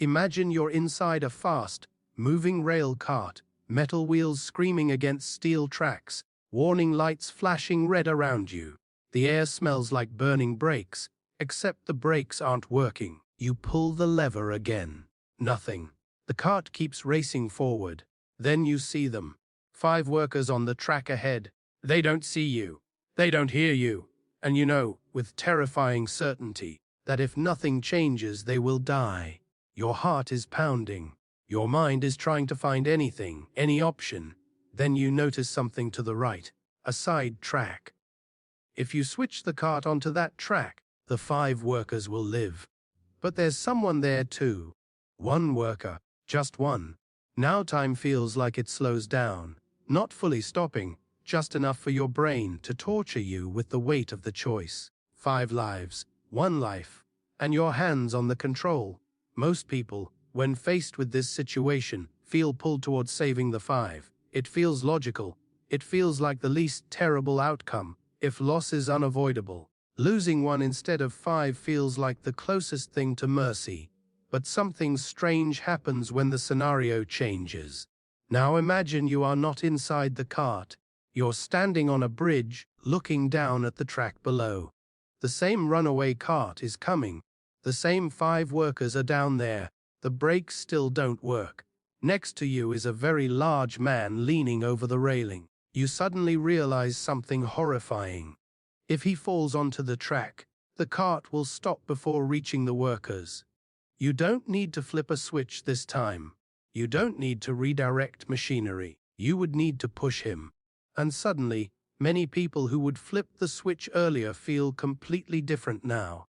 Imagine you're inside a fast, moving rail cart, metal wheels screaming against steel tracks, warning lights flashing red around you. The air smells like burning brakes, except the brakes aren't working. You pull the lever again. Nothing. The cart keeps racing forward. Then you see them. 5 workers on the track ahead. They don't see you. They don't hear you. And you know, with terrifying certainty, that if nothing changes, they will die. Your heart is pounding. Your mind is trying to find anything, any option. Then you notice something to the right, a side track. If you switch the cart onto that track, the 5 workers will live. But there's someone there too. 1 worker, just one. Now time feels like it slows down, not fully stopping, just enough for your brain to torture you with the weight of the choice. 5 lives, 1 life, and your hands on the control. Most people, when faced with this situation, feel pulled towards saving the 5. It feels logical. It feels like the least terrible outcome, if loss is unavoidable. Losing 1 instead of 5 feels like the closest thing to mercy. But something strange happens when the scenario changes. Now imagine you are not inside the cart. You're standing on a bridge, looking down at the track below. The same runaway cart is coming. The same 5 workers are down there. The brakes still don't work. Next to you is a very large man leaning over the railing. You suddenly realize something horrifying. If he falls onto the track, the cart will stop before reaching the workers. You don't need to flip a switch this time. You don't need to redirect machinery. You would need to push him. And suddenly, many people who would flip the switch earlier feel completely different now.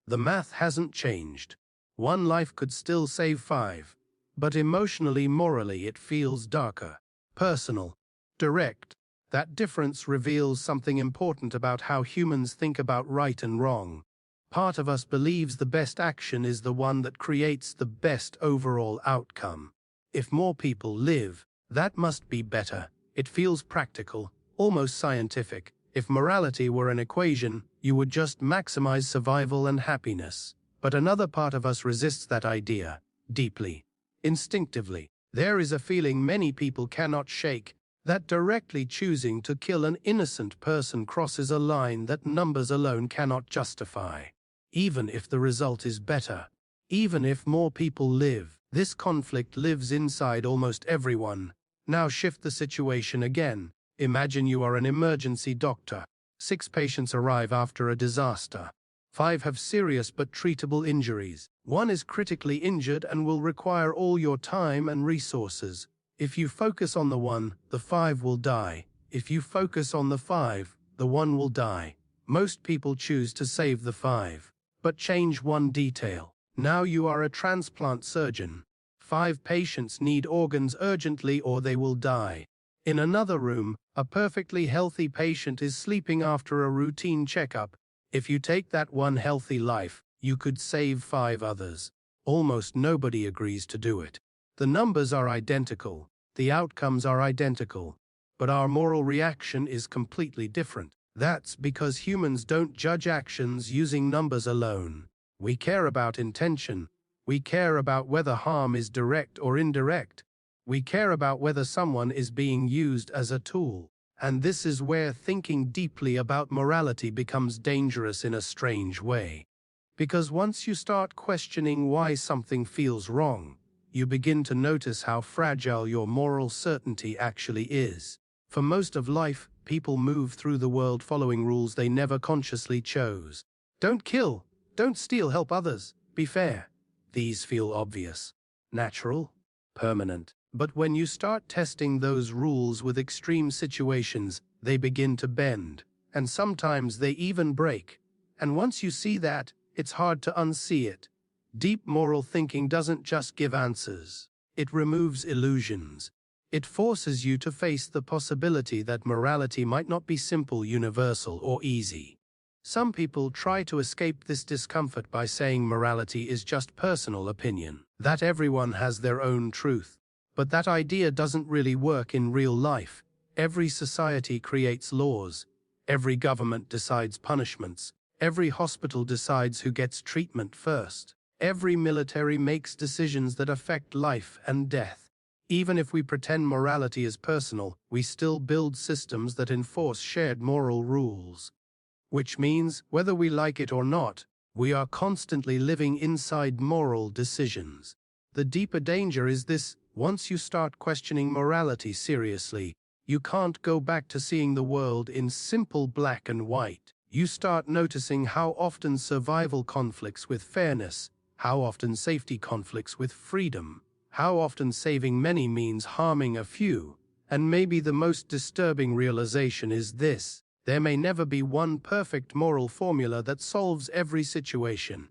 The math hasn't changed. 1 life could still save 5. But emotionally, morally, it feels darker, personal, direct. That difference reveals something important about how humans think about right and wrong. Part of us believes the best action is the one that creates the best overall outcome. If more people live, that must be better. It feels practical, almost scientific. If morality were an equation, you would just maximize survival and happiness. But another part of us resists that idea, deeply, instinctively. There is a feeling many people cannot shake, that directly choosing to kill an innocent person crosses a line that numbers alone cannot justify. Even if the result is better, even if more people live, this conflict lives inside almost everyone. Now shift the situation again. Imagine you are an emergency doctor. 6 patients arrive after a disaster. 5 have serious but treatable injuries. 1 is critically injured and will require all your time and resources. If you focus on the 1, the 5 will die. If you focus on the 5, the 1 will die. Most people choose to save the 5. But change one detail. Now you are a transplant surgeon. 5 patients need organs urgently or they will die. In another room, a perfectly healthy patient is sleeping after a routine checkup. If you take that 1 healthy life, you could save 5 others. Almost nobody agrees to do it. The numbers are identical, the outcomes are identical, but our moral reaction is completely different. That's because humans don't judge actions using numbers alone. We care about intention. We care about whether harm is direct or indirect. We care about whether someone is being used as a tool. And this is where thinking deeply about morality becomes dangerous in a strange way. Because once you start questioning why something feels wrong, you begin to notice how fragile your moral certainty actually is. For most of life, people move through the world following rules they never consciously chose. Don't kill, don't steal, help others, be fair. These feel obvious, natural, permanent. But when you start testing those rules with extreme situations, they begin to bend, and sometimes they even break. And once you see that, it's hard to unsee it. Deep moral thinking doesn't just give answers. It removes illusions. It forces you to face the possibility that morality might not be simple, universal, or easy. Some people try to escape this discomfort by saying morality is just personal opinion, that everyone has their own truth. But that idea doesn't really work in real life. Every society creates laws. Every government decides punishments. Every hospital decides who gets treatment first. Every military makes decisions that affect life and death. Even if we pretend morality is personal, we still build systems that enforce shared moral rules. Which means, whether we like it or not, we are constantly living inside moral decisions. The deeper danger is this: once you start questioning morality seriously, you can't go back to seeing the world in simple black and white. You start noticing how often survival conflicts with fairness, how often safety conflicts with freedom, how often saving many means harming a few. And maybe the most disturbing realization is this: there may never be one perfect moral formula that solves every situation.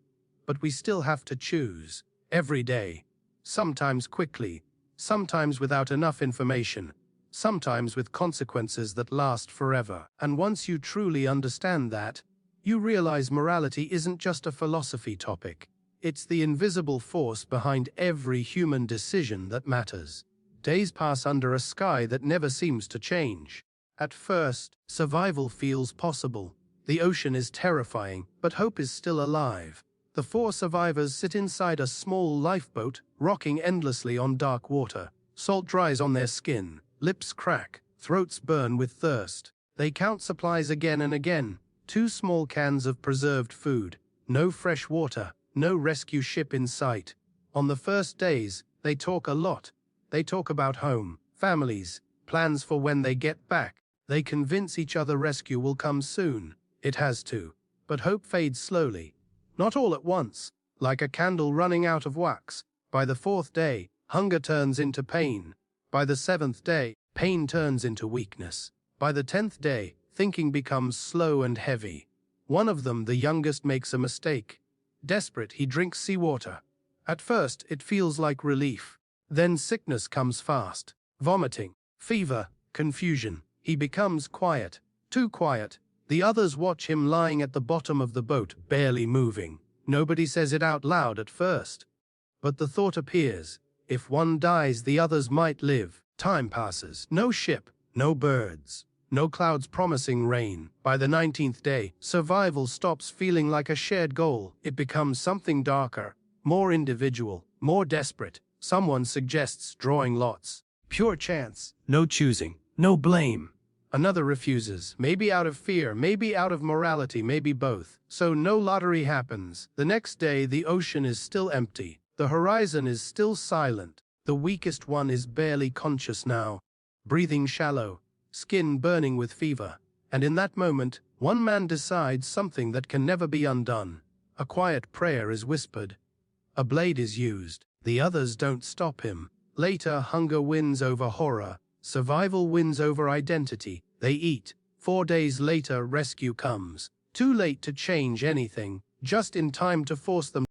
But we still have to choose, every day. Sometimes quickly, sometimes without enough information, sometimes with consequences that last forever. And once you truly understand that, you realize morality isn't just a philosophy topic. It's the invisible force behind every human decision that matters. Days pass under a sky that never seems to change. At first, survival feels possible. The ocean is terrifying, but hope is still alive. The 4 survivors sit inside a small lifeboat, rocking endlessly on dark water. Salt dries on their skin, lips crack, throats burn with thirst. They count supplies again and again. 2 small cans of preserved food. No fresh water, no rescue ship in sight. On the first days, they talk a lot. They talk about home, families, plans for when they get back. They convince each other rescue will come soon. It has to. But hope fades slowly. Not all at once, like a candle running out of wax. By the 4th day, hunger turns into pain. By the 7th day, pain turns into weakness. By the 10th day, thinking becomes slow and heavy. One of them, the youngest, makes a mistake. Desperate, he drinks seawater. At first, it feels like relief. Then sickness comes fast. Vomiting, fever, confusion. He becomes quiet, too quiet. The others watch him lying at the bottom of the boat, barely moving. Nobody says it out loud at first. But the thought appears: if one dies, the others might live. Time passes. No ship, no birds, no clouds promising rain. By the 19th day, survival stops feeling like a shared goal. It becomes something darker, more individual, more desperate. Someone suggests drawing lots. Pure chance, no choosing, no blame. Another refuses, maybe out of fear, maybe out of morality, maybe both. So no lottery happens. The next day, the ocean is still empty. The horizon is still silent. The weakest one is barely conscious now, breathing shallow, skin burning with fever. And in that moment, one man decides something that can never be undone. A quiet prayer is whispered. A blade is used. The others don't stop him. Later, hunger wins over horror. Survival wins over identity. They eat. 4 days later, rescue comes. Too late to change anything, just in time to force them